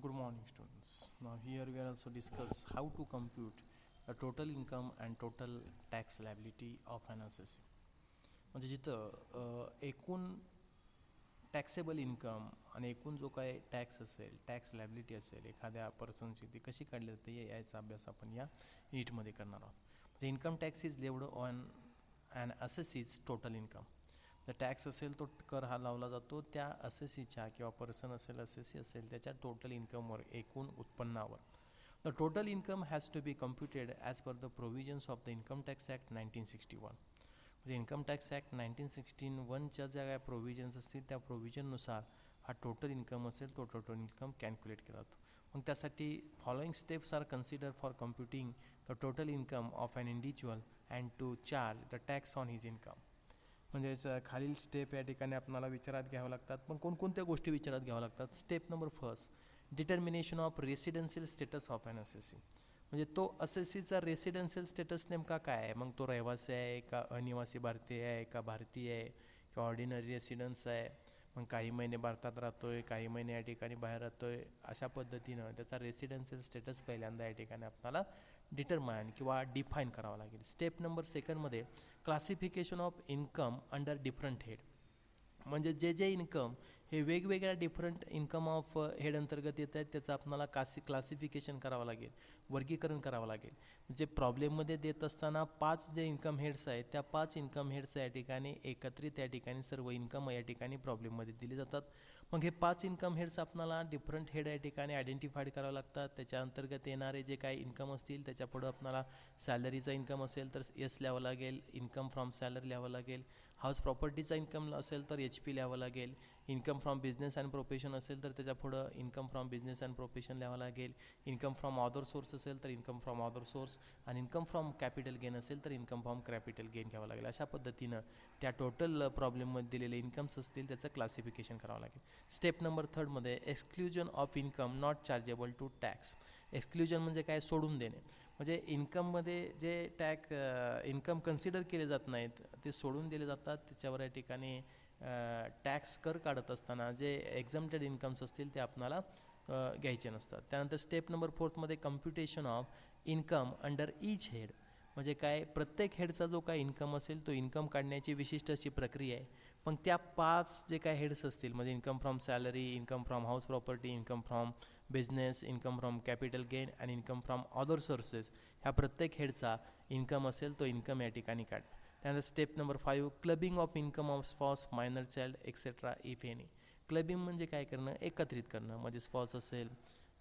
Good morning, students. Now here we are also discuss how to compute the total income and total tax liability of an assessee. म्हणजे जिथं एकूण taxable income आणि एकूण जो काय tax असेल, tax liability असेल एखाद्या पर्सनची, ती कशी काढली जाते याचा अभ्यास आपण या नीटमध्ये करणार आहोत. म्हणजे income tax is levied on and assessees total income. जर टॅक्स असेल तो कर हा लावला जातो त्या असेसीच्या किंवा पर्सन असेल, असेसी असेल त्याच्या टोटल इन्कमवर, एकूण उत्पन्नावर. The total income has to be computed as per the provisions of the income tax act 1961. म्हणजे इन्कम टॅक्स ॲक्ट 1961च्या ज्या काय प्रोव्हिजन्स असतील त्या प्रोव्हिजननुसार हा टोटल इन्कम असेल तो टोटल इन्कम कॅल्क्युलेट केला जातो. मग त्यासाठी following steps are consider for computing the total income of an individual and to charge the tax on his income. म्हणजेच खालील स्टेप या ठिकाणी आपल्याला विचारात घ्यावं लागतात. पण कोणकोणत्या गोष्टी विचारात घ्याव्या लागतात? Step number first, determination of residential status of an assessee. म्हणजे तो असेसीचा रेसिडेन्शियल स्टेटस नेमका काय आहे? मग तो रहिवासी आहे का, अनिवासी भारतीय आहे का, भारतीय आहे किंवा ऑर्डिनरी रेसिडन्स आहे, मग काही महिने भारतात राहतो आहे, काही महिने या ठिकाणी बाहेर राहतो आहे, अशा पद्धतीनं त्याचा रेसिडेन्शियल स्टेटस पहिल्यांदा या ठिकाणी आपल्याला डिटरमाइन किंवा डिफाईन करावं लागेल. स्टेप नंबर सेकंडमध्ये classification of income under different head. म्हणजे जे इन्कम हे वेगवेगळ्या डिफरंट इन्कम ऑफ हेड अंतर्गत येत आहेत त्याचं आपल्याला क्लासिफिकेशन करावं लागेल, वर्गीकरण करावं लागेल. जे प्रॉब्लेममध्ये देत असताना 5 जे इन्कम हेड्स आहेत त्या 5 इन्कम हेड्स या ठिकाणी एकत्रित या ठिकाणी सर्व इन्कम या ठिकाणी प्रॉब्लेममध्ये दिले जातात. मग हे 5 इन्कम हेड्स आपल्याला डिफरंट हेड या ठिकाणी आयडेंटिफाईड करावं लागतात. त्याच्या अंतर्गत येणारे जे काही इन्कम असतील त्याच्या पुढं आपल्याला सॅलरीचा इन्कम असेल तर एस लिहावं लागेल, इन्कम फ्रॉम सॅलरी लिहावं लागेल, हाऊस प्रॉपर्टीचा इन्कम असेल तर HP लिहावं लागेल, income from business and profession असेल तर त्याच्या पुढं income from business and profession लिहावं लागेल, इन्कम फ्रॉम अदर सोर्स असेल तर इन्कम फ्रॉम अदर सोर्स, आणि इन्कम फ्रॉम कॅपिटल गेन असेल तर इन्कम फ्रॉम कॅपिटल गेन घ्यावं लागेल. अशा पद्धतीनं त्या टोटल प्रॉब्लेममध्ये दिलेले इन्कम्स असतील त्याचं क्लासिफिकेशन करावं लागेल. स्टेप नंबर थर्डमध्ये exclusion of income not chargeable to tax. Exclusion म्हणजे काय? सोडून देणे. म्हणजे इन्कममध्ये जे इन्कम कन्सिडर केले जात नाहीत ते सोडून दिले जातात. त्याच्यावर या ठिकाणी टॅक्स कर काढत असताना जे एक्झम्प्टेड इन्कम्स असतील ते आपणाला घ्यायचे नसतात. त्यानंतर स्टेप नंबर फोर्थमध्ये computation of income under each head. म्हणजे काय? प्रत्येक हेडचा जो काय इन्कम असेल तो इन्कम काढण्याची विशिष्ट अशी प्रक्रिया आहे. पण त्या 5 जे काय हेड्स असतील म्हणजे income from salary, income from house property, income from business, income from capital gain आणि इन्कम फ्रॉम अदर सोर्सेस, ह्या प्रत्येक हेडचा इन्कम असेल तो इन्कम या ठिकाणी काढ. त्यानंतर step number 5, clubbing of income of spouse, minor child etcetera if any. Clubbing म्हणजे काय करणं? एकत्रित करणं. म्हणजे स्पॉस असेल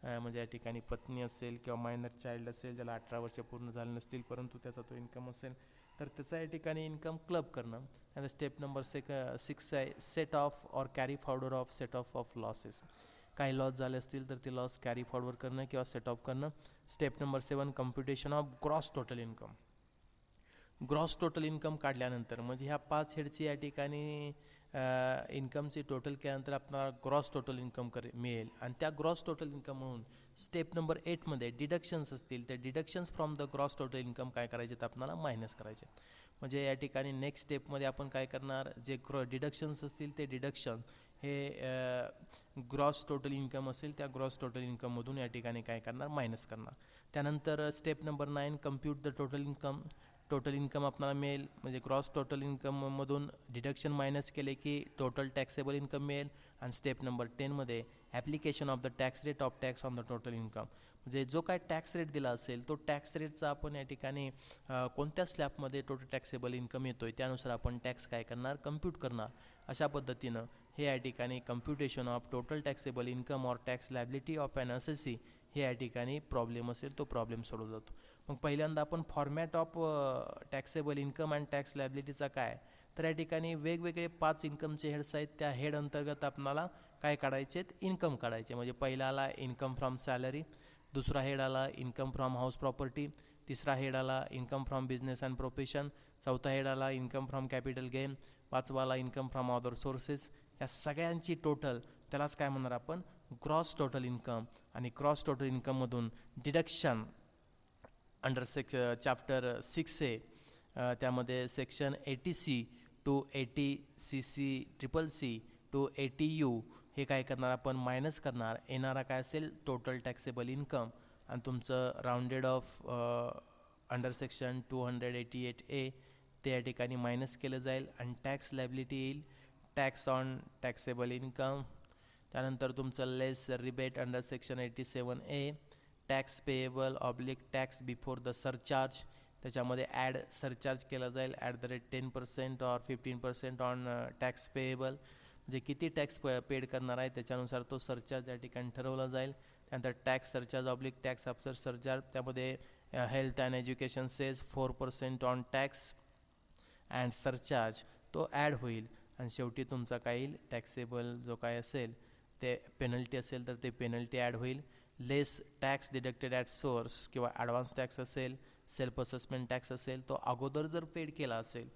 म्हणजे या ठिकाणी पत्नी असेल किंवा मायनर चाइल्ड असेल ज्याला 18 वर्ष पूर्ण झाले नसतील परंतु त्याचा तो इन्कम असेल तर त्याचा या ठिकाणी इन्कम क्लब करणं. त्यानंतर स्टेप नंबर 6 आहे set of or carry forward of set of losses. काही लॉस झाले असतील तर ते लॉस कॅरी फॉरवर्ड करणं किंवा सेट ऑफ करणं. Step number 7 computation of gross total income. Gross total income काढल्यानंतर म्हणजे ह्या 5 हेडची या ठिकाणी इन्कमची टोटल केल्यानंतर आपल्याला ग्रॉस टोटल इन्कम मिळेल. आणि त्या ग्रॉस टोटल इन्कम म्हणून स्टेप नंबर 8मध्ये डिडक्शन्स असतील ते deductions from the gross total income काय करायचे तर आपल्याला मायनस करायचे. म्हणजे या ठिकाणी नेक्स्ट स्टेपमध्ये आपण काय करणार? जे डिडक्शन्स असतील ते डिडक्शन हे ग्रॉस टोटल इन्कम असेल त्या ग्रॉस टोटल इन्कममधून या ठिकाणी काय करणार? मायनस करणार. त्यानंतर step number 9 compute the total income. Total income आपल्याला मिळेल म्हणजे ग्रॉस टोटल इन्कममधून डिडक्शन मायनस केले की टोटल टॅक्सेबल इन्कम मिळेल. आणि स्टेप नंबर 10मध्ये application of the tax rate of tax on the total income. म्हणजे जो काय टॅक्स रेट दिला असेल तो टॅक्स रेटचा आपण या ठिकाणी कोणत्या स्लॅबमध्ये टोटल टॅक्सेबल इन्कम येतो आहे त्यानुसार आपण टॅक्स काय करणार? कम्प्यूट करणार. अशा पद्धतीनं हे या ठिकाणी computation of total taxable income or tax liability of an assessee हे या ठिकाणी प्रॉब्लेम असेल तो प्रॉब्लेम सोडवला जातो. मग पहिल्यांदा आपण format of taxable income and tax लायबिलिटीचा काय तर या ठिकाणी वेगवेगळे 5 इन्कमचे हेड्स आहेत त्या हेड अंतर्गत आपणाला काय काढायचे? इन्कम काढायचे. म्हणजे पहिला आला इन्कम फ्रॉम सॅलरी, दुसरा हेड आला इन्कम फ्रॉम हाऊस प्रॉपर्टी, तिसरा हेड आला income from business and profession, चौथा हेड आला इन्कम फ्रॉम कॅपिटल गेन, पाचवाला इन्कम फ्रॉम अदर सोर्सेस. या सगळ्यांची टोटल त्यालाच काय म्हणणार आपण? Gross total income. आणि ग्रॉस टोटल इन्कममधून डिडक्शन अंडर चॅप्टर 6A त्यामध्ये section 80C to 80CC CCCCC to 80U हे काय करणार आपण मायनस करणार, येणारा काय असेल टोटल टॅक्सेबल इन्कम आणि तुमचं rounded of under section 288A ते या ठिकाणी मायनस केलं जाईल आणि टॅक्स लायबिलिटी येईल टॅक्स ऑन टॅक्सेबल इन्कम. त्यानंतर तुमचं less rebate under section 87A, tax payable oblique tax before the surcharge, त्याच्यामध्ये ॲड सरचार्ज केला जाईल @10% ऑर 15% ऑन टॅक्स पेएबल, जे किती टॅक्स पेड करणार आहे त्याच्यानुसार तो सरचार्ज या ठिकाणी ठरवला जाईल. त्यानंतर tax surcharge oblique tax after surcharge, त्यामध्ये health and education cess 4% on tax and surcharge तो ॲड होईल. आणि शेवटी तुमचा काय येईल टॅक्सेबल जो काय असेल ते पेनल्टी असेल तर ते पेनल्टी ॲड होईल. लेस टॅक्स डिडक्टेड ॲट सोर्स किंवा ॲडव्हान्स टॅक्स असेल, सेल्फ असेसमेंट टॅक्स असेल तो अगोदर जर पेड केला असेल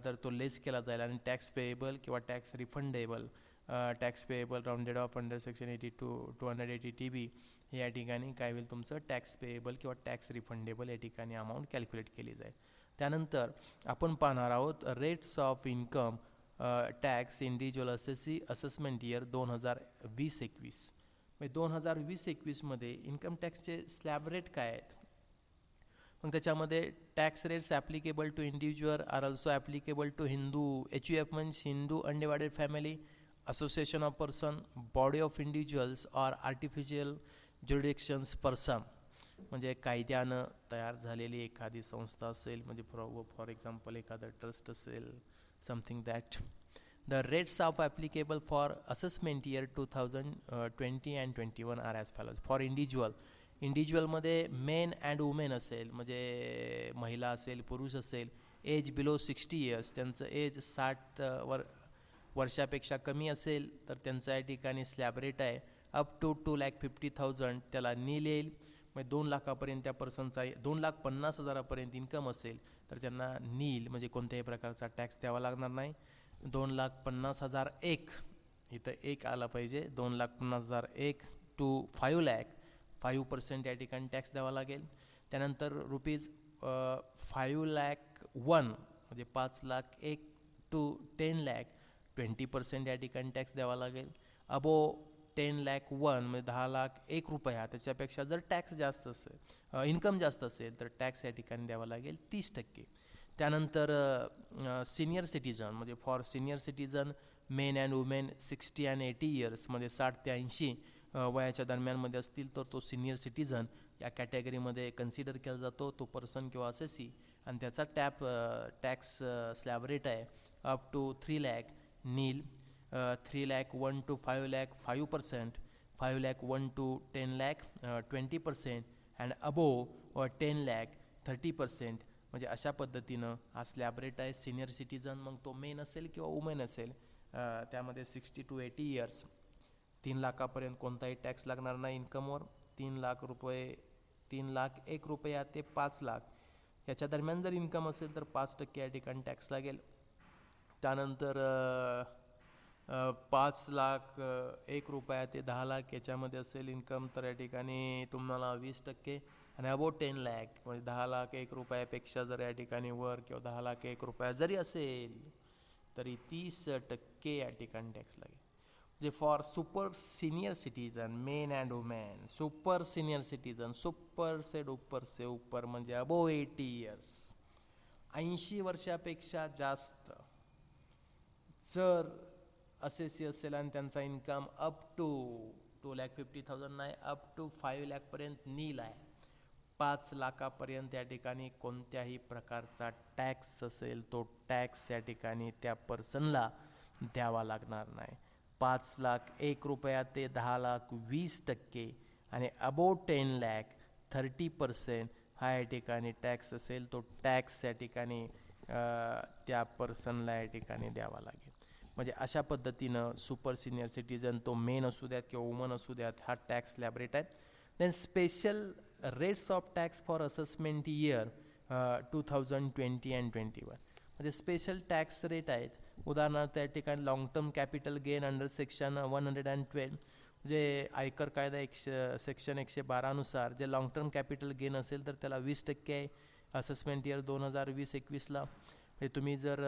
तर तो लेस केला जाईल. आणि टॅक्स पेएबल किंवा tax refundable, tax payable rounded of under section 280TB हे या ठिकाणी काय होईल तुमचं टॅक्स पेएबल किंवा टॅक्स रिफंडेबल या ठिकाणी अमाऊंट कॅल्क्युलेट केली जाईल. त्यानंतर आपण पाहणार आहोत rates of income tax individual assessment year 2020-21. म्हणजे 2020-21मध्ये इन्कम टॅक्सचे स्लॅब रेट काय आहेत. मग त्याच्यामध्ये tax rates applicable to individual are also applicable to Hindu HUF म्हणजे Hindu undivided family, association of person, body of individuals or artificial jurisdictions person, म्हणजे कायद्यानं तयार झालेली एखादी संस्था असेल, म्हणजे फॉर एक्झाम्पल एखादं ट्रस्ट असेल, something that. The rates of applicable for assessment year 2020 and 21 are as follows. For इंडिव्हिज्युअलमध्ये मेन अँड वुमेन असेल, म्हणजे महिला असेल पुरुष असेल, एज बिलो 60 years, त्यांचं एज 60 वर्षापेक्षा कमी असेल तर त्यांचा या ठिकाणी स्लॅब रेट आहे अप टू 2,50,000 त्याला नील येईल. म्हणजे 2 लाखापर्यंत त्या पर्सनचा 2,50,000पर्यंत इन्कम असेल तर त्यांना नील म्हणजे कोणत्याही प्रकारचा टॅक्स द्यावा लागणार नाही. 2,50,001 इथं एक आला पाहिजे, 2,50,001 टू 5 lakh 5% या ठिकाणी टॅक्स द्यावा लागेल. त्यानंतर ₹5,01,000 म्हणजे 5,01,000 टू 10,00,000 20% या ठिकाणी टॅक्स द्यावा लागेल. अबो 10,01,000 म्हणजे 10,01,000 त्याच्यापेक्षा जर टॅक्स जास्त असेल इन्कम जास्त असेल तर टॅक्स या ठिकाणी द्यावा लागेल 30%. त्यानंतर सिनियर सिटीजन म्हणजे for senior citizen men and women 60 and 80 years म्हणजे 60 ते 80 वयाच्या दरम्यानमध्ये असतील तर तो सिनियर सिटीजन या कॅटेगरीमध्ये कन्सिडर केला जातो, तो पर्सन किंवा असेसी. आणि त्याचा टॅक्स स्लॅब रेट आहे up to 3 lakh nil, 3,01,000 to 5 lakh 5%, 5,01,000 to 10 lakh 20% and above 10 lakh 30%. म्हणजे अशा पद्धतीनं हा स्लॅब रेट आहे सिनियर सिटीजन. मग तो मेन असेल किंवा वुमेन असेल त्यामध्ये 60 to 80 years 3 लाखापर्यंत कोणताही टॅक्स लागणार नाही इन्कमवर. 3 लाख रुपये, 3,01,000 रुपया ते 5 लाख याच्या दरम्यान जर इन्कम असेल तर 5% या ठिकाणी टॅक्स लागेल. त्यानंतर 5,01,000 रुपया ते 10 लाख याच्यामध्ये असेल इन्कम तर या ठिकाणी तुम्हाला 20%. आणि अबाउट 10 lakh म्हणजे 10,01,000 रुपयापेक्षा जर या ठिकाणी वर किंवा 10,01,000 रुपया जरी असेल तरी 30% या ठिकाणी टॅक्स लागेल. जे for super senior citizen men and women, super senior citizen, super से ऊपर म्हणजे अबोव 80 years 80 वर्षापेक्षा जास्त जर असेसी असेल आणि त्यांचा इन्कम अप टू 2,50,000 नाही अप टू 5 lakh पर्यंत नील आहे. 5 लाखापर्यंत या ठिकाणी कोणत्याही प्रकारचा टॅक्स असेल तो टॅक्स या ठिकाणी त्या पर्सनला द्यावा लागणार नाही. 5,01,000 रुपया ते 10,00,000 20% आणि अबोव 10 lakh 30% हा या ठिकाणी टॅक्स असेल तो टॅक्स या ठिकाणी त्या पर्सनला या ठिकाणी द्यावा लागेल. म्हणजे अशा पद्धतीनं सुपर सिनियर सिटीजन तो मेन असू द्यात किंवा वुमन असू द्यात हा टॅक्स स्लॅब रेट आहे. Then special rates of tax for assessment year 2020 and 21 म्हणजे स्पेशल टॅक्स रेट आहेत. उदाहरणार्थ या ठिकाणी long term capital gain under section 112 जे आयकर कायदा सेक्शन 112 नुसार जे लॉंग टर्म कॅपिटल गेन असेल तर त्याला 20% आहे असेसमेंट इयर 2020-21ला. म्हणजे तुम्ही जर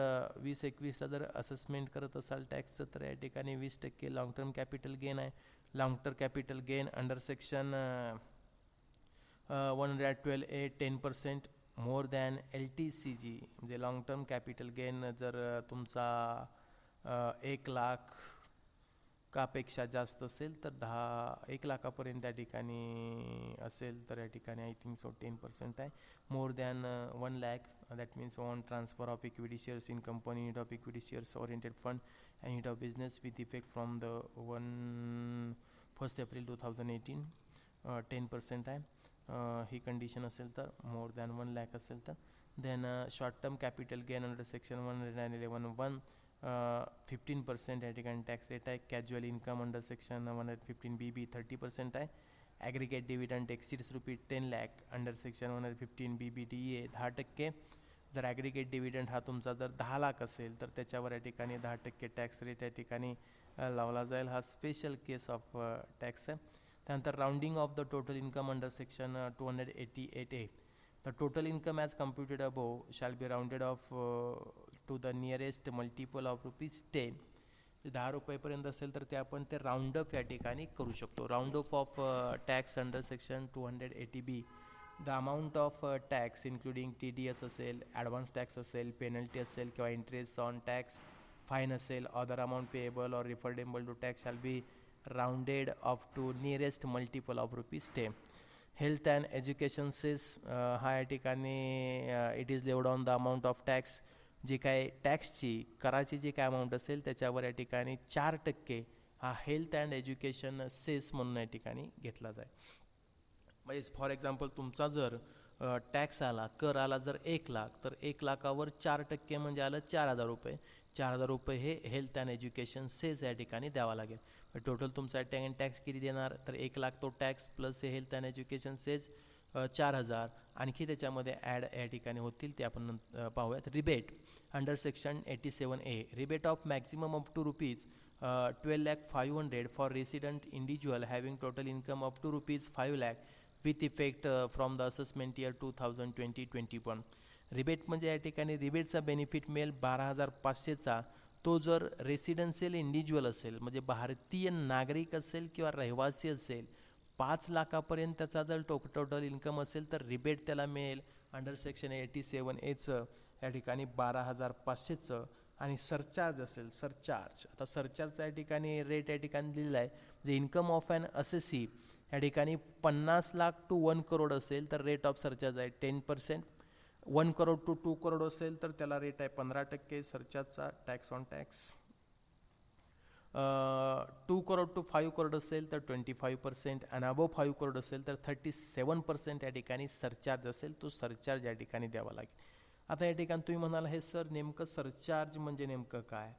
20-21ला जर असेसमेंट करत असाल टॅक्सचं, तर या ठिकाणी 20% लॉंग टर्म कॅपिटल गेन आहे. Long term capital gain under section 112A 10% more than LTCG, म्हणजे लॉंग टर्म कॅपिटल गेन जर तुमचा 1 लाख कापेक्षा जास्त असेल तर 1 लाखापर्यंत त्या ठिकाणी असेल तर या ठिकाणी आय थिंक सो 10% आहे. More than 1 lakh, that means on transfer of equity shares in company, unit of equity shares oriented fund and unit of business with effect from the 1 April 2018 10% आहे. ही कंडिशन असेल तर, more than 1 lakh असेल तर. Then short term capital gain under section 111(1) 15% या ठिकाणी tax rate आहे. Casual income under section 115BB 30% आहे. Aggregate dividend exceeds ₹10 lakh under section 115BB DA 10%. जर ॲग्रिगेट डिव्हिडंड हा तुमचा जर 10 लाख असेल तर त्याच्यावर या ठिकाणी 10% टॅक्स रेट या ठिकाणी लावला जाईल. हा स्पेशल केस ऑफ टॅक्स आहे. त्यानंतर rounding off the total income under section 288A. The total income as computed above shall be rounded off to the nearest multiple of ₹10. 10 रुपयेपर्यंत असेल तर ते आपण ते राऊंडअप या ठिकाणी करू शकतो. Round up of tax under section 280B. The amount of tax including TDS असेल, ॲडव्हान्स टॅक्स असेल, पेनल्टी असेल किंवा इंटरेस्ट ऑन टॅक्स, फाईन असेल, अदर अमाऊंट पेएबल और refundable to tax shall be rounded off to nearest multiple of ₹10. Health and education cess हा या ठिकाणी it is levied on the amount of tax. जे काय टॅक्सची कराची जी काय अमाऊंट असेल त्याच्यावर या ठिकाणी 4% हा हेल्थ अँड एज्युकेशन सेस म्हणून या ठिकाणी घेतला जाईल. म्हणजे फॉर एक्झाम्पल तुमचा जर टॅक्स आला, कर आला जर 1 लाख, तर 1 लाखावर 4% म्हणजे आलं 4,000 रुपये. 4,000 रुपये हे हेल्थ अँड एज्युकेशन सेस या ठिकाणी द्यावा लागेल. टोटल तुमचा टॅक्स किती देणार, तर 1 लाख तो टॅक्स प्लस हे हेल्थ अँड एज्युकेशन सेस 4,000 आणखी त्याच्यामध्ये ॲड या ठिकाणी होतील, ते आपण पाहूयात. Rebate under section 87A. Rebate of maximum up to ₹12,500,000 for resident individual having total income up to ₹5 lakh with effect from the assessment year 2020-21. Rebate म्हणजे या ठिकाणी रिबेटचा बेनिफिट मिळेल 12,500चा. तो जर रेसिडेन्शियल इंडिव्हिज्युअल असेल, म्हणजे भारतीय नागरिक असेल किंवा रहिवासी असेल, 5 लाखापर्यंत त्याचा जर टोटल इन्कम असेल तर रिबेट त्याला मिळेल अंडर सेक्शन 87Aचं या ठिकाणी 12,500चं. आणि सरचार्ज असेल, सरचार्ज, आता सरचार्जचा या ठिकाणी रेट या ठिकाणी दिलेला आहे. म्हणजे इन्कम ऑफ ॲन असेसी या ठिकाणी 50 लाख टू 1 करोड असेल तर रेट ऑफ सरचार्ज आहे 10%. 1 करोड टू 2 करोड असेल तर त्याला रेट आहे 15% सरचार्जचा, tax on tax. 2 crore to 5 crore असेल तर 25% आणि अबव 5 करोड असेल तर 37% या ठिकाणी सरचार्ज असेल. तो सरचार्ज या ठिकाणी द्यावा लागेल. आता या ठिकाणी तुम्ही म्हणाल हे सर नेमकं सरचार्ज म्हणजे नेमकं काय.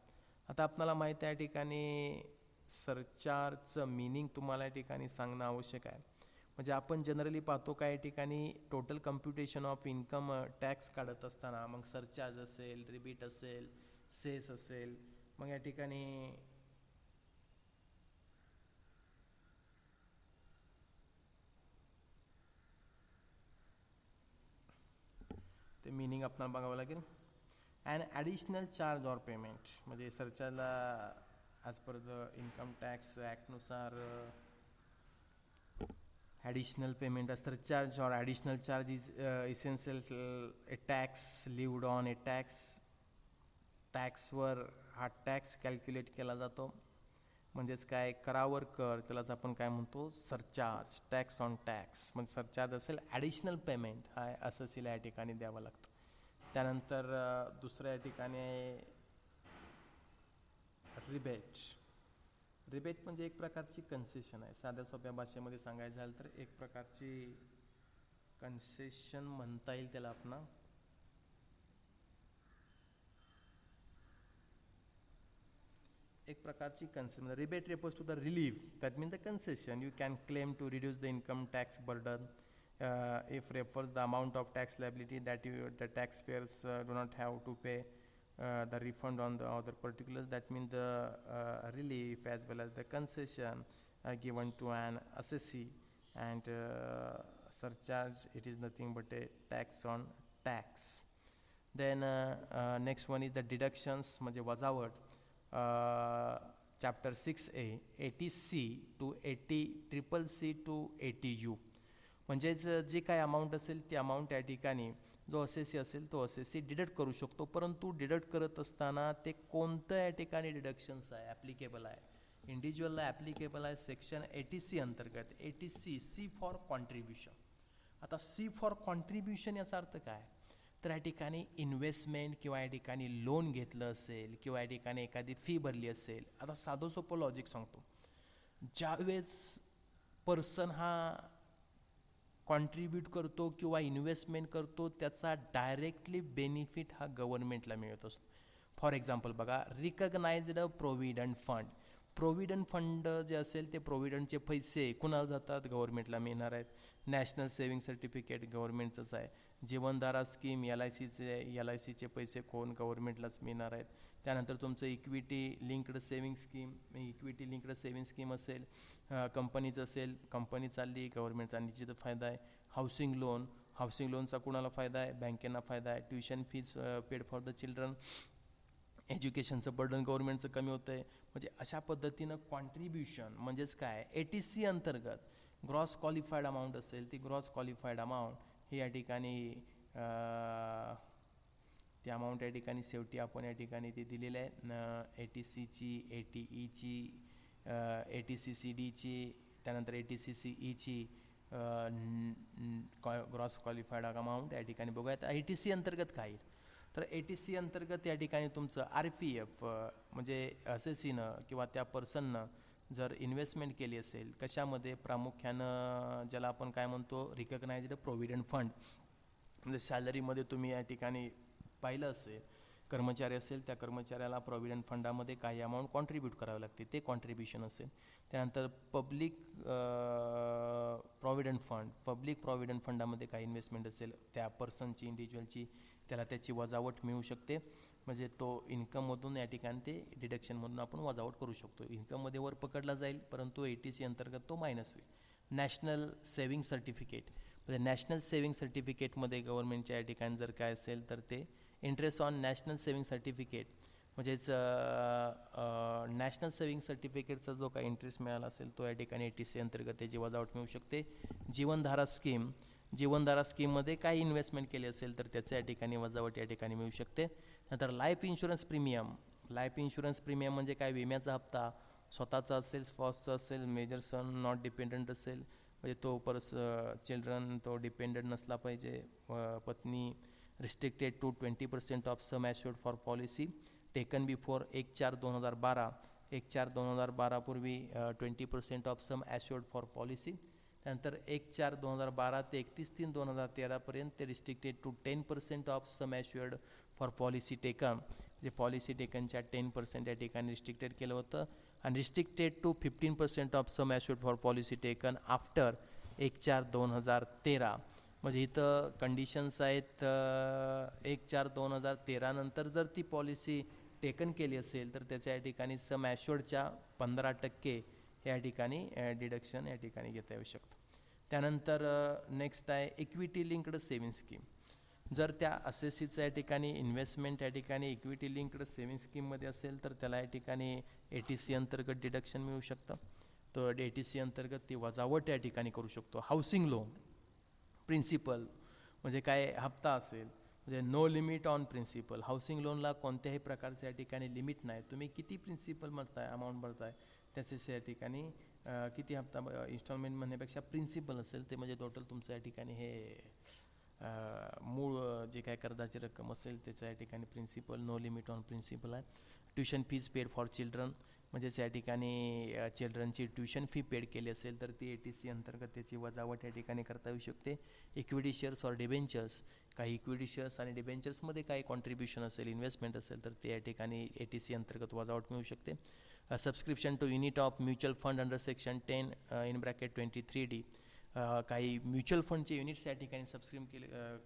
आता आपल्याला माहिती आहे या ठिकाणी सरचार्जचं मिनिंग तुम्हाला या ठिकाणी सांगणं आवश्यक आहे. म्हणजे आपण जनरली पाहतो का या ठिकाणी total computation of income tax काढत असताना मग सरचार्ज असेल, रिबीट असेल, सेस असेल, मग या ठिकाणी ते मिनिंग आपल्याला बघावं लागेल. And additional charge or payment म्हणजे सरचार्जला as per the income tax ॲक्टनुसार ॲडिशनल पेमेंट असतं. Charge or additional charge is essential a tax levied on a tax. टॅक्सवर हा टॅक्स कॅल्क्युलेट केला जातो. म्हणजेच काय, करावर कर, त्यालाच आपण काय म्हणतो सरचार्ज, टॅक्स ऑन टॅक्स. मग सरचार्ज असेल ॲडिशनल पेमेंट हा असं या ठिकाणी द्यावं लागतं. त्यानंतर दुसऱ्या या ठिकाणी रिबेट. रिबेट म्हणजे एक प्रकारची कन्सेशन आहे. साध्या सोप्या भाषेमध्ये सांगायचं झालं तर एक प्रकारची कन्सेशन म्हणता येईल त्याला आपण. एक प्रकारची concession. Rebate refers to the relief, that means the concession you can claim to reduce the income tax burden. If refers the amount of tax liability that the taxpayers do not have to pay the refund on the other particulars, that means the relief as well as the concession given to an assessee. And surcharge, it is nothing but a tax on tax. Then next one is the deductions म्हणजे वजावट. Chapter 6A 80C to 80CCC to 80U म्हणजेच जे काय amount असेल ती amount या ठिकाणी जो असेसी असेल तो असेसी डिडक्ट करू शकतो, परंतु डिडक्ट करत असताना ते कोणतं या ठिकाणी डिडक्शन्स आहे ॲप्लिकेबल आहे, इंडिव्हिज्युअलला ॲप्लिकेबल आहे सेक्शन 80C अंतर्गत. 80C C for contribution. आता सी फॉर कॉन्ट्रीब्युशन याचा अर्थ काय, तर या ठिकाणी इन्व्हेस्टमेंट किंवा या ठिकाणी लोन घेतलं असेल किंवा या ठिकाणी एखादी फी भरली असेल. आता साधं सोपं लॉजिक सांगतो, ज्यावेळेस पर्सन हा कॉन्ट्रीब्यूट करतो किंवा इन्व्हेस्टमेंट करतो त्याचा डायरेक्टली बेनिफिट हा गव्हर्नमेंटला मिळत असतो. फॉर एक्झाम्पल बघा, recognised provident fund. Provident fund जे असेल ते प्रोव्हिडंटचे पैसे कुणाला जातात, गव्हर्नमेंटला मिळणार आहेत. नॅशनल सेव्हिंग सर्टिफिकेट गव्हर्नमेंटचंच आहे. जीवनधारा स्कीम LICचे पैसे कोण, गव्हर्नमेंटलाच मिळणार आहेत. त्यानंतर तुमचं इक्विटी लिंक्ड सेव्हिंग स्कीम असेल, कंपनीचं असेल, कंपनी चालली, गव्हर्नमेंटचा निश्चित फायदा आहे. हाऊसिंग लोनचा कुणाला फायदा आहे, बँकेंना फायदा आहे. Tuition fees paid for the children, एज्युकेशनचं बर्डन गव्हर्नमेंटचं कमी होतं आहे. म्हणजे अशा पद्धतीनं कॉन्ट्रीब्युशन म्हणजेच काय, 80C अंतर्गत ग्रॉस क्वालिफाईड अमाऊंट असेल ती ग्रॉस क्वालिफाईड अमाऊंट ही या ठिकाणी ती अमाऊंट या ठिकाणी शेवटी आपण या ठिकाणी ती दिलेलं आहे. 80Cची, 80Eची, 80CCDची, त्यानंतर 80CCEची ग्रॉस क्वालिफाईड अमाऊंट या ठिकाणी बघूयात. 80C अंतर्गत काय येईल, तर 80C अंतर्गत या ठिकाणी तुमचं RPF म्हणजे असेसीनं किंवा त्या पर्सननं जर इन्व्हेस्टमेंट केली असेल कशामध्ये, प्रामुख्यानं ज्याला आपण काय म्हणतो रिकग्नाइज्ड प्रोव्हिडंट फंड. म्हणजे सॅलरीमध्ये तुम्ही या ठिकाणी पाहिलं असेल, कर्मचारी असेल त्या कर्मचाऱ्याला प्रॉव्हिडंट फंडामध्ये काही अमाऊंट कॉन्ट्रीब्यूट करावं लागते, ते कॉन्ट्रीब्युशन असेल. त्यानंतर पब्लिक प्रॉव्हिडंट फंडामध्ये काही इन्व्हेस्टमेंट असेल त्या पर्सनची, इंडिव्हिज्युअलची, त्याला त्याची वजावट मिळू शकते. म्हणजे तो इन्कममधून या ठिकाणी ते डिडक्शनमधून आपण वजावट करू शकतो. इन्कममध्ये वर पकडला जाईल, परंतु 80C अंतर्गत तो मायनस होईल. नॅशनल सेव्हिंग सर्टिफिकेट म्हणजे नॅशनल सेव्हिंग सर्टिफिकेटमध्ये गव्हर्नमेंटच्या या ठिकाणी जर काय असेल तर ते interest on national saving certificate म्हणजेच नॅशनल सेव्हिंग सर्टिफिकेटचा जो काही इंटरेस्ट मिळाला असेल तो या ठिकाणी 80C अंतर्गत त्याची वजावट मिळू शकते. जीवनधारा स्कीममध्ये काही इन्व्हेस्टमेंट केली असेल तर त्याचं या ठिकाणी वजावट या ठिकाणी मिळू शकते. नंतर लाईफ इन्शुरन्स प्रीमियम म्हणजे काय, विम्याचा हप्ता स्वतःचा असेल, स्पॉसचा असेल, मेजर सन नॉट डिपेंडंट असेल, म्हणजे तो चिल्ड्रन तो डिपेंडंट नसला पाहिजे, पत्नी. Restricted to 20% of sum assured for policy taken before 1/4/2012. 1/4/2012 पूर्वी 20% of sum assured for policy. त्यानंतर 1/4/2012 ते 31/3/2013 पर्यंत ते restricted to 10% of sum assured for policy taken. जे पॉलिसी टेकनच्या 10% या ठिकाणी रिस्ट्रिक्टेड केलं होतं. आणि restricted to 15% of sum assured for policy taken after 1/4/2013. म्हणजे इथं कंडिशन्स आहेत. 1/4/2013 नंतर जर ती पॉलिसी टेकन केली असेल तर त्याच्या या ठिकाणी सम ॲश्युअर्डच्या 15% या ठिकाणी डिडक्शन या ठिकाणी घेता येऊ शकतं. त्यानंतर नेक्स्ट आहे इक्विटी लिंक्ड सेव्हिंग स्कीम. जर त्या असेसीचं या ठिकाणी इन्व्हेस्टमेंट या ठिकाणी इक्विटी लिंक्ड सेव्हिंग स्कीममध्ये असेल तर त्याला या ठिकाणी 80C अंतर्गत डिडक्शन मिळू शकतं. तर 80C अंतर्गत ती वजावट या ठिकाणी करू शकतो. हाऊसिंग लोन प्रिन्सिपल म्हणजे काय, हप्ता असेल म्हणजे no limit on principal. Housing लोनला कोणत्याही प्रकारचं या ठिकाणी लिमिट नाही, तुम्ही किती प्रिन्सिपल भरताय, अमाऊंट भरताय त्याच्याच या ठिकाणी किती हप्ता इन्स्टॉलमेंट म्हणण्यापेक्षा प्रिन्सिपल असेल ते म्हणजे टोटल तुमचं या ठिकाणी हे मूळ जे काय कर्जाची रक्कम असेल त्याच्या या ठिकाणी principal, no limit on principal आहे. Tuition fees paid for children म्हणजेच या ठिकाणी चिल्ड्रनची ट्युशन फी पेड केली असेल तर ती 80C अंतर्गत त्याची वजावट या ठिकाणी करता येऊ शकते. इक्विटी शेअर्स ऑर डिबेंचर्स, काही इक्विटी शेअर्स आणि डिबेंचर्समध्ये काही कॉन्ट्रीब्युशन असेल, इन्व्हेस्टमेंट असेल तर ते या ठिकाणी 80C अंतर्गत वजावट मिळू शकते. Subscription to unit of mutual fund under section 10 in bracket 23D. काही म्युच्युअल फंडचे युनिट्स या ठिकाणी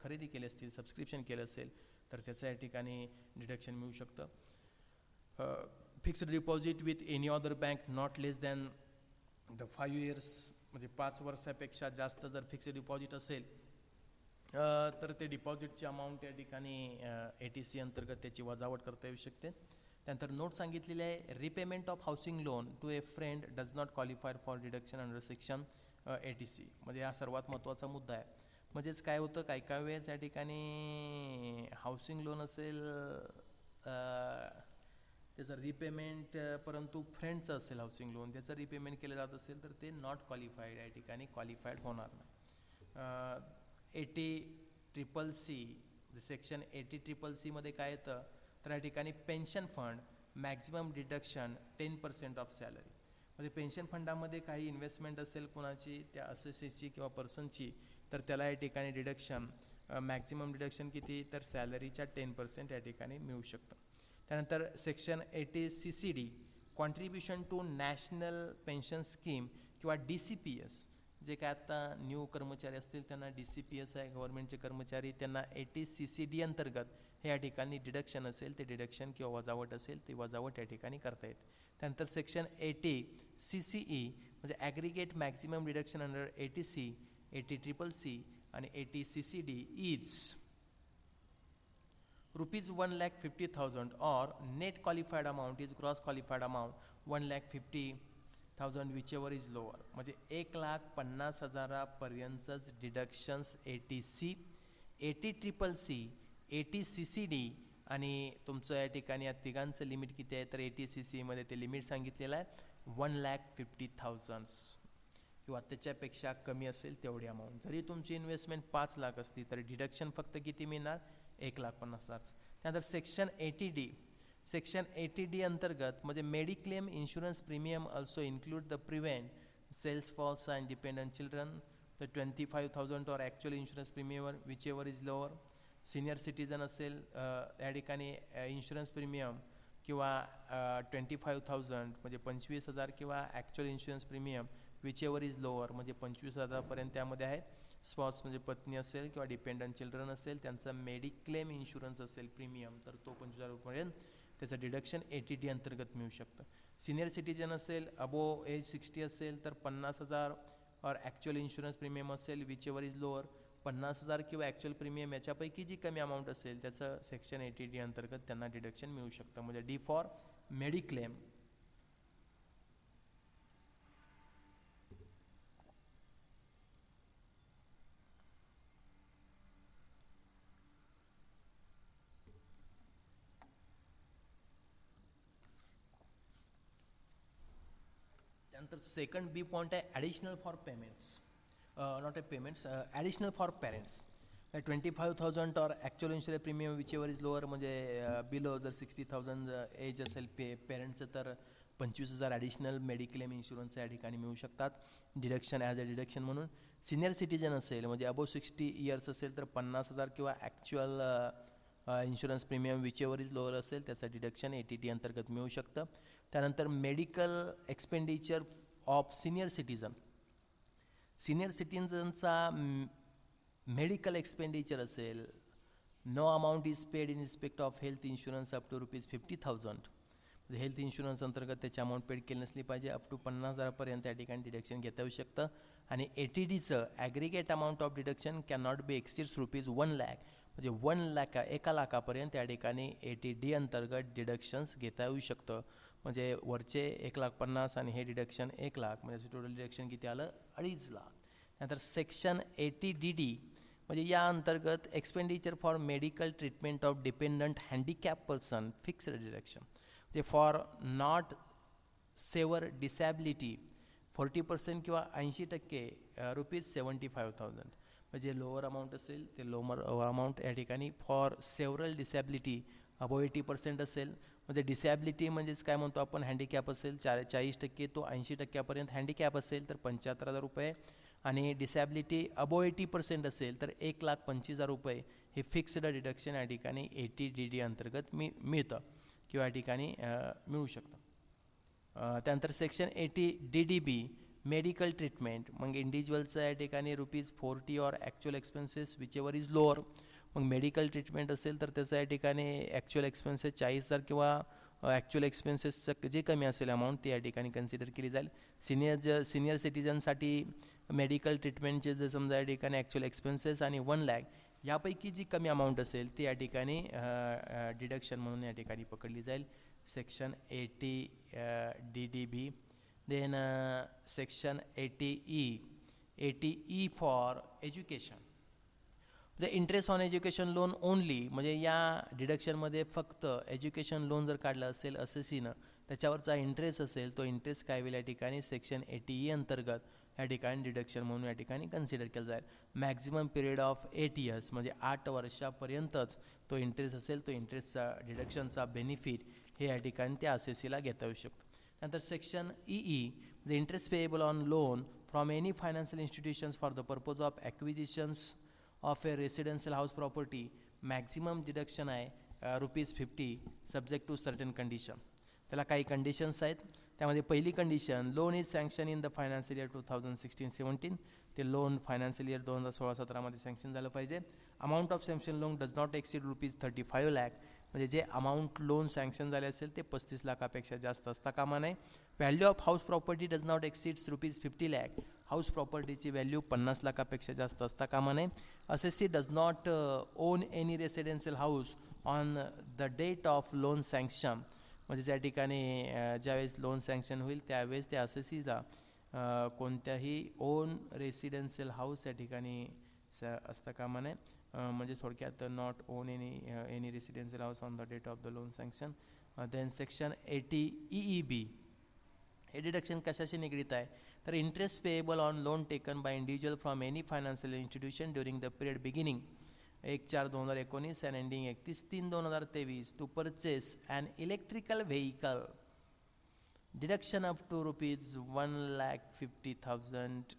खरेदी केले असतील, सबस्क्रिप्शन केलं असेल तर त्याचं या ठिकाणी डिडक्शन मिळू शकतं. Fixed deposit with any other bank not less than the 5 years म्हणजे 5 वर्षापेक्षा जास्त जर फिक्स्ड डिपॉझिट असेल तर ते डिपॉझिटची अमाऊंट या ठिकाणी ATC अंतर्गत त्याची वजावट करता येऊ शकते. त्यानंतर नोट सांगितलेली आहे, repayment of housing loan to a friend does not qualify for deduction under section ATC. म्हणजे हा सर्वात महत्त्वाचा मुद्दा आहे. म्हणजेच काय होतं, काही वेळेस या ठिकाणी हाऊसिंग लोन असेल, त्याचं रिपेमेंट परंतु फ्रेंडचं असेल हाऊसिंग लोन, त्याचं रिपेमेंट केलं जात असेल तर ते नॉट क्वालिफाईड, या ठिकाणी क्वालिफाईड होणार नाही. 80CCC सेक्शन 80CCC मध्ये काय येतं, तर या ठिकाणी pension fund maximum deduction 10% of salary. म्हणजे पेन्शन फंडामध्ये काही इन्व्हेस्टमेंट असेल कुणाची, त्या असेसीची किंवा पर्सनची, तर त्याला या ठिकाणी डिडक्शन मॅक्झिमम डिडक्शन किती, तर सॅलरीच्या 10% या ठिकाणी मिळू शकतं. त्यानंतर section 80CCD contribution to national pension scheme किंवा DCPS, जे काय आता न्यू कर्मचारी असतील त्यांना DCPS आहे, गव्हर्नमेंटचे कर्मचारी त्यांना 80CCD अंतर्गत हे या ठिकाणी डिडक्शन असेल ते डिडक्शन किंवा वजावट असेल ते वजावट या ठिकाणी करता येते. त्यानंतर सेक्शन 80CCE म्हणजे aggregate maximum deduction under 80C, 80CCC आणि 80CCD is ₹1,50,000 or net qualified amount is gross qualified amount 1,50,000 whichever is lower. म्हणजे 1,50,000 पर्यंतच डिडक्शन्स ATC, 80CCC, 80CCD आणि तुमचं या ठिकाणी या तिघांचं लिमिट किती आहे, तर 80CC मध्ये ते लिमिट सांगितलेलं आहे 1,50,000 किंवा त्याच्यापेक्षा कमी असेल तेवढी अमाऊंट. जरी तुमची इन्व्हेस्टमेंट 5 लाख असती तरी डिडक्शन फक्त किती मिळणार, 1,50,000. त्यानंतर सेक्शन 80D अंतर्गत म्हणजे mediclaim insurance premium also include the prevent sales force and dependent children, तर 25,000 और actual insurance premium whichever is lower. Senior citizen असेल या ठिकाणी इन्शुरन्स प्रीमियम किंवा 25,000 म्हणजे 25,000 किंवा actual insurance premium whichever is lower म्हणजे 25,000पर्यंत त्यामध्ये आहे. स्पॉस म्हणजे पत्नी असेल किंवा डिपेंडंट चिल्ड्रन असेल त्यांचा मेडिक्लेम इन्शुरन्स असेल प्रीमियम, तर तो 25,000पर्यंत त्याचं डिडक्शन 80D अंतर्गत मिळू शकतं. सिनियर सिटीजन असेल, अबो एज 60 असेल तर 50,000 और ॲक्च्युअल इन्शुरन्स प्रीमियम असेल विच एवर इज लोअर 50,000 किंवा ॲक्च्युअल प्रीमियम याच्यापैकी जी कमी अमाऊंट असेल त्याचं सेक्शन 80D अंतर्गत त्यांना डिडक्शन मिळू शकतं. म्हणजे D फॉर मेडिक्लेम. त्यानंतर सेकंड B पॉईंट आहे additional for payments, not a payments, additional for parents. 25,000 और actual insurance premium whichever is lower म्हणजे बिलो जर 60,000 एज असेल पेरेंट्सचं तर 25,000 ॲडिशनल मेडिक्लेम इन्शुरन्स या ठिकाणी मिळू शकतात डिडक्शन ॲज अ डिडक्शन म्हणून. सिनियर सिटीजन असेल म्हणजे अबो 60 इयर्स असेल तर 50,000 किंवा actual insurance premium whichever is lower असेल त्याचं डिडक्शन 80D अंतर्गत मिळू शकतं. त्यानंतर medical expenditure of senior citizen, senior सिटीजनचा मेडिकल एक्सपेंडिचर असेल, no amount is paid in respect of health insurance up to ₹50,000 म्हणजे हेल्थ इन्शुरन्स अंतर्गत त्याची अमाऊंट पेड केली नसली पाहिजे. अप टू 50,000पर्यंत या ठिकाणी डिडक्शन घेता येऊ शकतं. आणि 80Dचं aggregate amount of deduction can not be exceeds ₹1,00,000 म्हणजे 1,00,000 या ठिकाणी 80D अंतर्गत डिडक्शन्स घेता येऊ शकतं. म्हणजे वरचे 1,50,000 आणि हे डिडक्शन 1,00,000 म्हणजे टोटल डिडक्शन किती आलं, 2,50,000. त्यानंतर सेक्शन 80DD म्हणजे या अंतर्गत expenditure for medical treatment of dependent handicap person fixed deduction म्हणजे फॉर नॉट सेवर डिसॅबिलिटी 40% किंवा 80% ₹75,000 म्हणजे लोअर अमाऊंट असेल ते लोअर अमाऊंट या ठिकाणी. फॉर सेव्हरल डिसॅबिलिटी अबो 80% असेल म्हणजे डिसॅबिलिटी म्हणजेच काय म्हणतो आपण, हँडिकॅप असेल 40% तो 80%पर्यंत हँडिकॅप असेल तर ₹75,000 आणि डिसॅबिलिटी अबो 80% असेल तर ₹1,25,000 हे फिक्स्ड डिडक्शन या ठिकाणी 80DD अंतर्गत मिळतं किंवा या ठिकाणी मिळू शकतं. त्यानंतर सेक्शन 80DDB मेडिकल ट्रीटमेंट मग इंडिव्हिज्युअलचं या ठिकाणी ₹40 और actual expenses which ever is lower. मग मेडिकल ट्रीटमेंट असेल तर त्याचं या ठिकाणी ॲक्च्युअल एक्सपेन्सेस 40,000 किंवा ॲक्च्युअल एक्सपेन्सेसचं जे कमी असेल अमाऊंट ती या ठिकाणी कन्सिडर केली जाईल. सिनियर सिटीजनसाठी मेडिकल ट्रीटमेंटचे जर समजा या ठिकाणी ॲक्च्युअल एक्सपेन्सेस आणि 1,00,000 यापैकी जी कमी अमाऊंट असेल ती या ठिकाणी डिडक्शन म्हणून या ठिकाणी पकडली जाईल. Section 80 DDB. Then section 80E for education. म्हणजे interest on education loan only, म्हणजे या डिडक्शनमध्ये फक्त एज्युकेशन लोन जर काढलं असेल असेसीनं त्याच्यावरचा इंटरेस्ट असेल तो इंटरेस्ट काय होईल या ठिकाणी सेक्शन 80E अंतर्गत या ठिकाणी डिडक्शन म्हणून या ठिकाणी कन्सिडर केलं जाईल. मॅक्झिमम पिरियड ऑफ 8 years म्हणजे 8 वर्षापर्यंतच तो इंटरेस्ट असेल तो इंटरेस्टचा डिडक्शनचा बेनिफिट हे या ठिकाणी त्या असेसीला घेता येऊ शकतो. त्यानंतर section EE the interest payable on loan from any financial institutions for the purpose of acquisitions of a residential house property. Maximum deduction आहे ₹50 सब्जेक्ट टू सर्टन कंडिशन. त्याला काही कंडिशन्स आहेत. त्यामध्ये पहिली condition, loan is sanction in the financial year 2016-17. ते loan financial year 2016-17 मध्ये sanction झालं पाहिजे. Amount of sanction loan does not exceed ₹35 lakh. म्हणजे जे अमाऊंट लोन सँक्शन झाले असेल ते 35 लाखापेक्षा जास्त असता कामा नये. Value of house property does not exceeds ₹50 lakh. House प्रॉपर्टीची व्हॅल्यू 50 लाखापेक्षा जास्त असता कामा नये. Assessee does not own any residential house on the date of loan sanction. म्हणजे त्या ठिकाणी ज्यावेळेस लोन सँक्शन होईल त्यावेळेस त्या असेसीला कोणत्याही ओन रेसिडेन्शियल हाऊस या ठिकाणी असता कामा नये. म्हणजे थोडक्यात not own any residential house on the date of the loan sanction. Then section 80 EEB. हे डिडक्शन कशाशी निगडीत आहे तर interest payable on loan taken by individual from any financial institution during the period beginning 1/4/2019 and ending 31/3/2023 to purchase an electrical vehicle. Deduction up to ₹1,50,000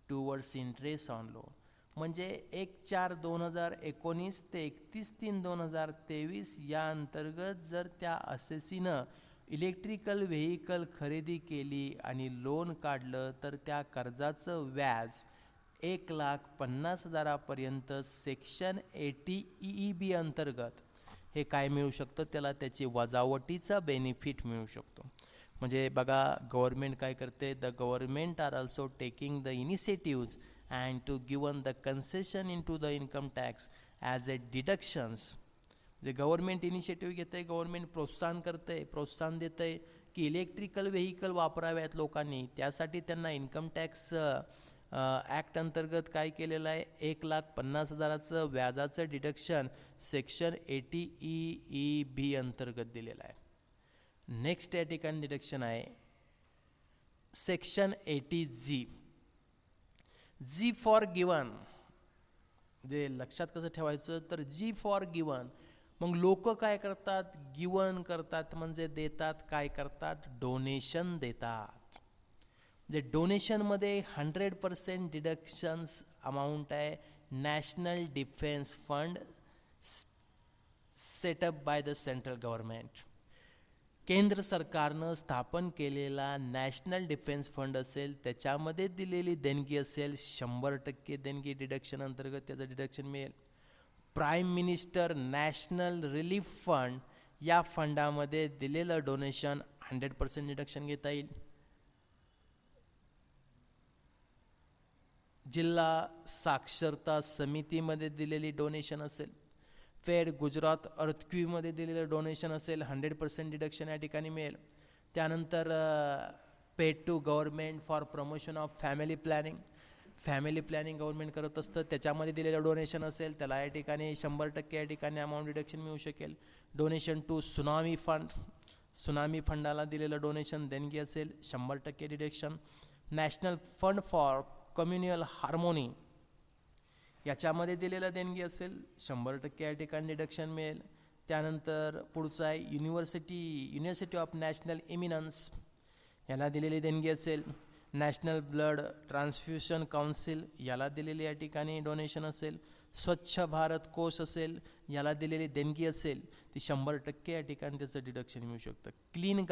towards interest on loan. म्हणजे 1/4/2019 ते 31/3/2023 या अंतर्गत जर त्या असेसीनं इलेक्ट्रिकल व्हेकल खरेदी केली आणि loan काढलं तर त्या कर्जाचं व्याज 1,50,000 पर्यंत सेक्शन 80 EEB अंतर्गत हे काय मिळू शकतं त्याला त्याची वजावटीचा बेनिफिट मिळू शकतो. म्हणजे बघा गव्हर्नमेंट काय करते, the government are also taking the initiatives and to given the concession in to the income tax as a deductions. म्हणजे गव्हर्नमेंट इनिशिएटिव्ह घेते, गव्हर्नमेंट प्रोत्साहन देतं आहे की इलेक्ट्रिकल व्हेकल वापराव्यात लोकांनी. त्यासाठी त्यांना इन्कम टॅक्स ॲक्ट अंतर्गत काय केलेलं आहे 1,50,000 व्याजाचं डिडक्शन सेक्शन 80 EEB अंतर्गत दिलेलं आहे. नेक्स्ट या ठिकाणी डिडक्शन आहे section 80G. G for given. जे लक्षात कसं ठेवायचं तर जी फॉर गिवन. मग लोक काय करतात, गिवन करतात म्हणजे देतात, काय करतात डोनेशन देतात. म्हणजे डोनेशनमध्ये 100% डिडक्शन्स अमाऊंट आहे national defence fund setup by the central government. केंद्र सरकारनं स्थापन केलेला नॅशनल डिफेन्स फंड असेल त्याच्यामध्ये दिलेली देणगी असेल 100% देणगी डिडक्शन अंतर्गत त्याचं डिडक्शन मिळेल. Prime minister national relief fund या फंडामध्ये दिलेलं डोनेशन 100% डिडक्शन घेता येईल. जिल्हा साक्षरता समितीमध्ये दिलेली डोनेशन असेल, फेड गुजरात अर्थक्वेकमध्ये दिलेलं डोनेशन असेल 100% डिडक्शन या ठिकाणी मिळेल. त्यानंतर paid to government for promotion of family planning government करत असतं त्याच्यामध्ये दिलेलं डोनेशन असेल त्याला या ठिकाणी 100% या ठिकाणी अमाऊंट डिडक्शन मिळू शकेल. डोनेशन टू सुनामी फंडाला दिलेलं डोनेशन देणगी असेल 100% deduction. National fund for communal harmony याच्यामध्ये दिलेलं देणगी असेल 100% या ठिकाणी डिडक्शन मिळेल. त्यानंतर पुढचं आहे युनिव्हर्सिटी ऑफ नॅशनल इमिनन्स याला दिलेली देणगी असेल. नॅशनल ब्लड ट्रान्सफ्युशन काउन्सिल याला दिलेली या ठिकाणी डोनेशन असेल. स्वच्छ भारत कोष असेल याला दिलेली देणगी असेल ती 100% या ठिकाणी त्याचं डिडक्शन मिळू शकतं. क्लीन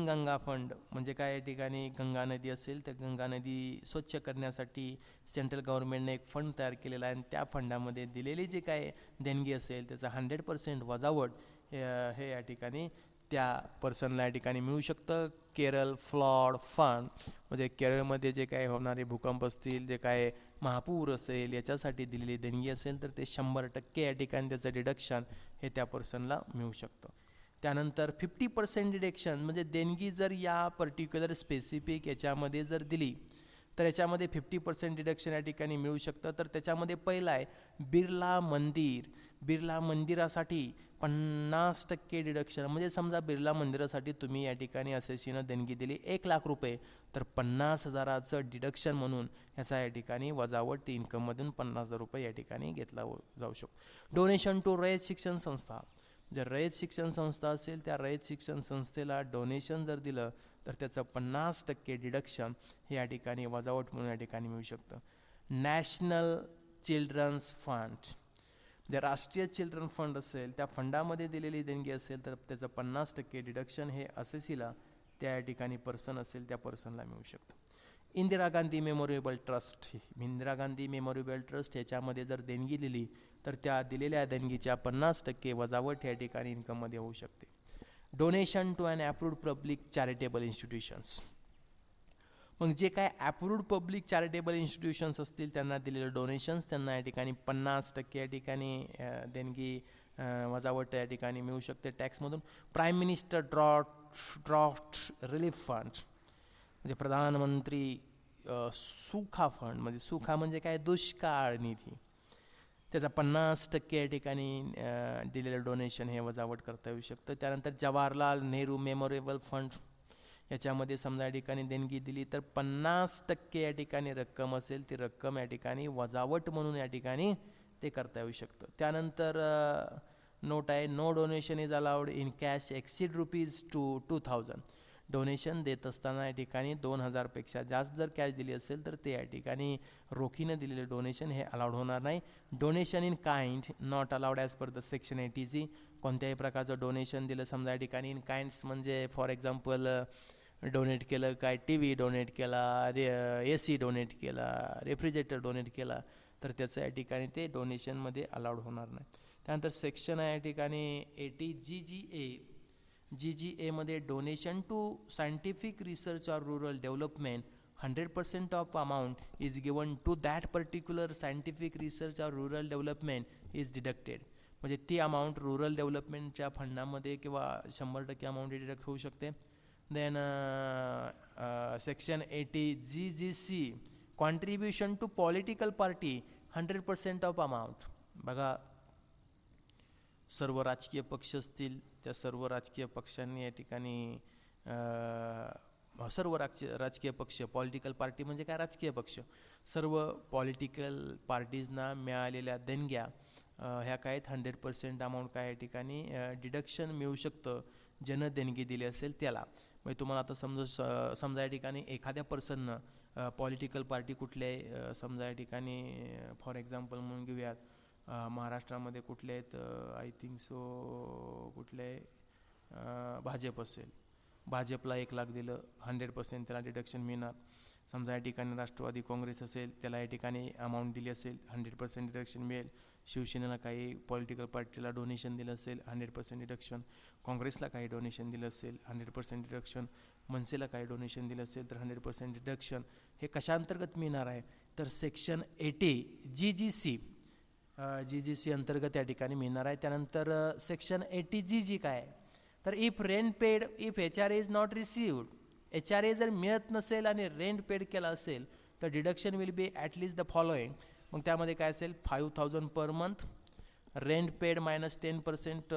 गंगा फंड म्हणजे काय या ठिकाणी गंगा नदी असेल तर गंगा नदी स्वच्छ करण्यासाठी सेंट्रल गव्हर्नमेंटने एक फंड तयार केलेला आहे आणि त्या फंडामध्ये दिलेली जी काय देणगी असेल त्याचा 100% वजावट हे या ठिकाणी त्या पर्सनला या ठिकाणी मिळू शकतं. केरळ फ्लॉड फंड म्हणजे केरळमध्ये जे काय होणारे भूकंप असतील, जे काय महापूर असेल, याच्यासाठी दिलेली देणगी असेल तर ते 100% या ठिकाणी त्याचं डिडक्शन हे त्या पर्सनला मिळू शकतं. त्यानंतर 50% डिडक्शन म्हणजे देणगी जर या पर्टिक्युलर स्पेसिफिक याच्यामध्ये जर दिली तर याच्यामध्ये 50% डिडक्शन या ठिकाणी मिळू शकतं. तर त्याच्यामध्ये पहिला आहे बिर्ला मंदिर. बिर्ला मंदिरासाठी 50% डिडक्शन. म्हणजे समजा बिर्ला मंदिरासाठी तुम्ही या ठिकाणी असेसीनं देणगी दिली 1,00,000 रुपये, तर 50,000चं डिडक्शन म्हणून ह्याचा या ठिकाणी वजावट इन्कममधून 50,000 रुपये या ठिकाणी घेतला जाऊ शकतो. डोनेशन टू रयत शिक्षण संस्था. जर रयत शिक्षण संस्था असेल, त्या रयत शिक्षण संस्थेला डोनेशन जर दिलं तर त्याचं 50% डिडक्शन हे या ठिकाणी वजावट म्हणून या ठिकाणी मिळू शकतं. National children's fund. जर राष्ट्रीय चिल्ड्रन फंड असेल, त्या फंडामध्ये दिलेली देणगी असेल तर त्याचं 50% डिडक्शन हे असेसीला त्या या ठिकाणी पर्सन असेल त्या पर्सनला मिळू शकतं. Indira Gandhi memorable trust. Indira Gandhi memorable trust ह्याच्यामध्ये जर देणगी दिली तर त्या दिलेल्या देणगीच्या 50% वजावट या ठिकाणी इन्कममध्ये होऊ शकते. Donation to an approved public charitable institutions. मग जे काय अप्रूव्ड पब्लिक चॅरिटेबल इन्स्टिट्यूशन्स असतील त्यांना दिलेलं डोनेशन्स त्यांना या ठिकाणी 50% या ठिकाणी देणगी वजावट या ठिकाणी मिळू शकते टॅक्समधून. Prime minister drought relief fund म्हणजे प्रधानमंत्री सुखा फंड. म्हणजे सुखा म्हणजे काय, दुष्काळ निधी. त्याचा 50% या ठिकाणी दिलेलं डोनेशन हे वजावट करता येऊ शकतं. त्यानंतर जवाहरलाल नेहरू मेमोरेबल फंड. याच्यामध्ये समजा या ठिकाणी देणगी दिली तर 50% या ठिकाणी रक्कम असेल, ती रक्कम या ठिकाणी वजावट म्हणून या ठिकाणी ते करता येऊ शकतं. त्यानंतर नोट आहे, no donation is allowed in cash exceed rupees to 2,000. Donation देत असताना या ठिकाणी 2,000पेक्षा जास्त जर कॅश दिली असेल तर ते या ठिकाणी रोखीनं दिलेले डोनेशन हे अलाउड होणार नाही. Donation in kind not allowed as per the section 80G. कोणत्याही प्रकारचं डोनेशन दिलं समजा या ठिकाणी इन काइंड्स म्हणजे फॉर एक्झाम्पल डोनेट केलं काय, TV डोनेट केला, AC डोनेट केला, रेफ्रिजरेटर डोनेट केला तर त्याचं या ठिकाणी ते डोनेशनमध्ये अलाउड होणार नाही. त्यानंतर सेक्शन आहे या ठिकाणी 80GGA. GGAमध्ये donation to scientific research or rural development 100% of amount is given to that particular scientific research or rural development is deducted. म्हणजे ती अमाऊंट रुरल डेव्हलपमेंटच्या फंडामध्ये किंवा 100% अमाऊंट डिडक्ट होऊ शकते. Then section 80GGC contribution to political party 100% of amount. बघा, सर्व राजकीय पक्ष असतील त्या सर्व राजकीय पक्षांनी या ठिकाणी सर्व राजकीय पक्ष, पॉलिटिकल पार्टी म्हणजे काय, राजकीय पक्ष, सर्व पॉलिटिकल पार्टीजना मिळालेल्या देणग्या ह्या काय 100% अमाऊंट काय या ठिकाणी डिडक्शन मिळू शकतं ज्यानं देणगी दिली असेल त्याला. म्हणजे तुम्हाला आता समजा या ठिकाणी एखाद्या पर्सननं पॉलिटिकल पार्टी कुठले समजा या ठिकाणी फॉर एक्झाम्पल म्हणून घेऊयात, महाराष्ट्रामध्ये कुठले आहेत, आय थिंक सो कुठले भाजप असेल. भाजपला 1,00,000 दिलं, 100% त्याला डिडक्शन मिळणार. समजा या ठिकाणी राष्ट्रवादी काँग्रेस असेल, त्याला या ठिकाणी अमाऊंट दिली असेल, 100% डिडक्शन मिळेल. शिवसेनेला काही पॉलिटिकल पार्टीला डोनेशन दिलं असेल, 100% डिडक्शन. काँग्रेसला काही डोनेशन दिलं असेल, 100% डिडक्शन. मनसेला काही डोनेशन दिलं असेल तर 100% डिडक्शन. हे कशाअंतर्गत मिळणार आहे तर सेक्शन 80GGC GGC अंतर्गत या ठिकाणी मिळणार आहे. त्यानंतर सेक्शन 80GG काय आहे तर if rent paid if HRA is not received. HRA जर मिळत नसेल आणि रेंट पेड केला असेल तर deduction will be at least the following. मग त्यामध्ये काय असेल, 5,000 per month, rent paid minus 10%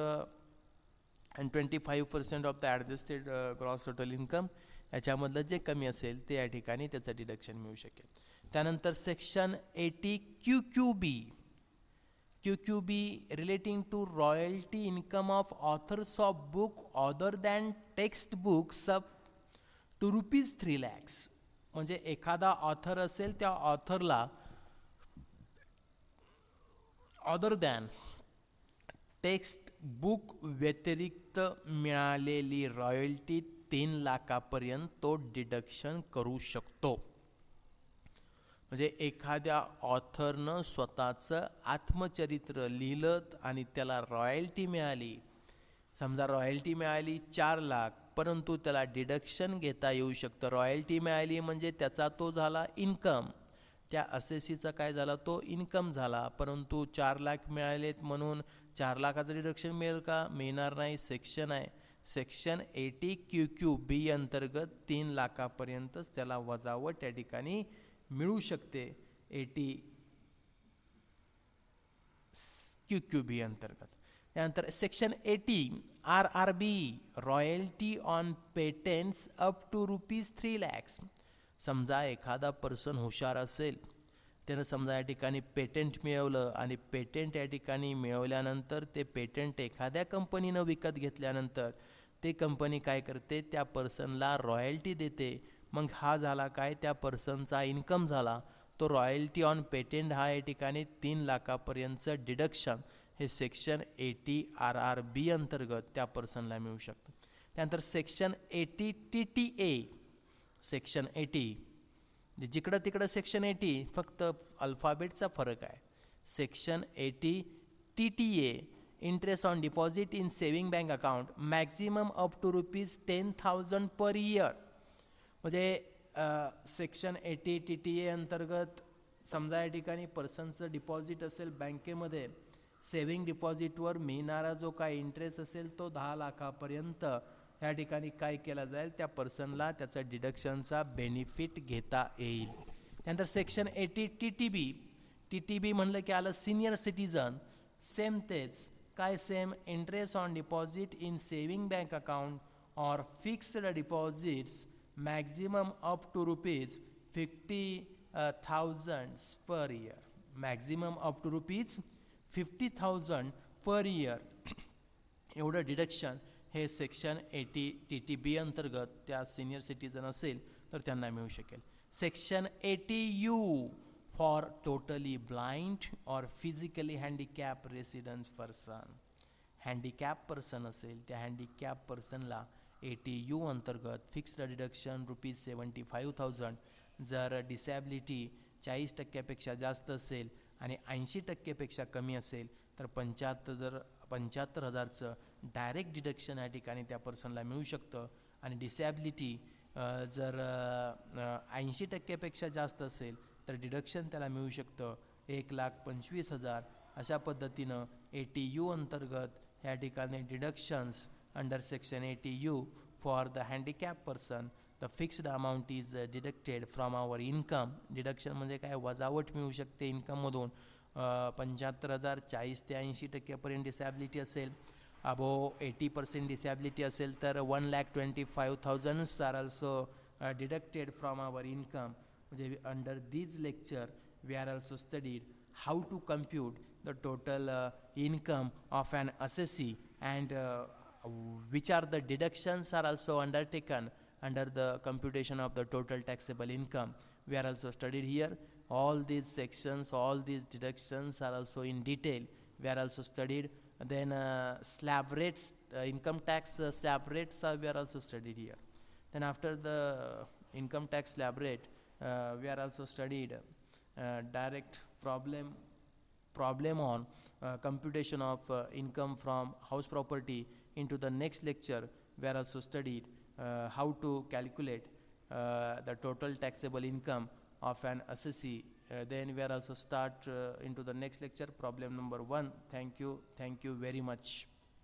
and 25% of the adjusted gross total income. याच्यामधलं जे कमी असेल ते या ठिकाणी त्याचं डिडक्शन मिळू शकेल. त्यानंतर section 80QQB QQB relating to royalty income of authors of book other than text book sub to ₹3 lakhs. म्हणजे एखादा ऑथर असेल त्या ऑथरला अदर दॅन टेक्स्ट बुक व्यतिरिक्त मिळालेली रॉयल्टी 3 लाखापर्यंत तो डिडक्शन करू शकतो. म्हणजे एखाद्या ऑथरनं स्वतःचं आत्मचरित्र लिहिलं आणि त्याला रॉयल्टी मिळाली समजा रॉयल्टी मिळाली 4 लाख, परंतु त्याला डिडक्शन घेता येऊ शकतं. रॉयल्टी मिळाली म्हणजे त्याचा तो झाला इन्कम, त्या असेसीचा काय झाला, तो इन्कम झाला. परंतु 4 लाख मिळालेत म्हणून 4 लाखाचं डिडक्शन मिळेल का, मिळणार नाही. सेक्शन आहे सेक्शन 80QQ अंतर्गत 3 लाखापर्यंतच त्याला वजावट त्या ठिकाणी मिळू शकते. 80QQ अंतर्गत. त्यानंतर section 80RRB, royalty on patents up to ₹3 lakh. समजा एखादा पर्सन हुशार असेल, त्यानं समजा या ठिकाणी पेटेंट मिळवलं आणि पेटेंट या ठिकाणी मिळवल्यानंतर ते पेटेंट एखाद्या कंपनीनं विकत घेतल्यानंतर ते कंपनी काय करते, त्या पर्सनला रॉयल्टी देते. मग हा झाला काय, त्या पर्सनचा इन्कम झाला. तो रॉयल्टी ऑन पेटेंट हा या ठिकाणी 3 लाखापर्यंतचं डिडक्शन हे सेक्शन 80RRB अंतर्गत त्या पर्सनला मिळू शकतं. त्यानंतर सेक्शन 80TTA, सेक्शन 80 जिकडं तिकडं सेक्शन 80 फक्त अल्फाबेटचा फरक आहे. Section 80TTA, interest on deposit in saving bank account maximum up to ₹10,000 per year. म्हणजे सेक्शन 80TTA अंतर्गत समजा या ठिकाणी पर्सनचं डिपॉझिट असेल बँकेमध्ये, सेविंग डिपॉझिटवर मिळणारा जो काय इंटरेस्ट असेल तो 10 लाखापर्यंत या ठिकाणी काय केला जाईल, त्या पर्सनला त्याचा डिडक्शनचा बेनिफिट घेता येईल. त्यानंतर सेक्शन 80TTB म्हणलं की आलं सिनियर सिटीजन. सेम तेच काय, same interest on deposit in saving bank account और fixed deposits maximum up to ₹50,000 per year. Maximum up to ₹50,000 per year एवढं डिडक्शन हे सेक्शन 80TTB अंतर्गत त्या सिनियर सिटीजन असेल तर त्यांना मिळू शकेल. Section 80U for totally blind और physically handicap resident person. Handicap person असेल त्या हँडिकॅप पर्सनला 80U अंतर्गत फिक्स्ड डिडक्शन ₹75,000. जर डिसॅबिलिटी 40%पेक्षा जास्त असेल आणि 80%पेक्षा कमी असेल तर 75,000चं डायरेक्ट डिडक्शन या ठिकाणी त्या पर्सनला मिळू शकतं. आणि डिसॅबिलिटी जर 80%पेक्षा जास्त असेल तर डिडक्शन त्याला मिळू शकतं 1,25,000. अशा पद्धतीनं 80U अंतर्गत या ठिकाणी deductions under section 80U for the handicap person, the fixed amount is deducted from our income. Deduction म्हणजे काय, वजावट मिळू शकते इन्कममधून. 75,000, 40 ते 80%पर्यंत डिसॅबिलिटी असेल, अबो 80% डिसॅबिलिटी असेल तर 1,25,000 are also deducted from our income. म्हणजे under these lecture we are also studied how to compute the total income of an assessee and which are the deductions are also undertaken under the computation of the total taxable income. We are also studied here. All these sections, all these deductions are also in detail. We are also studied. Then slab rates, income tax slab rates we are also studied here. Then after the income tax slab rate, we are also studied direct problem on computation of income from house property. Into the next lecture we are also studied how to calculate the total taxable income of an assessee. Then we are also start into the next lecture, problem number 1. Thank you very much.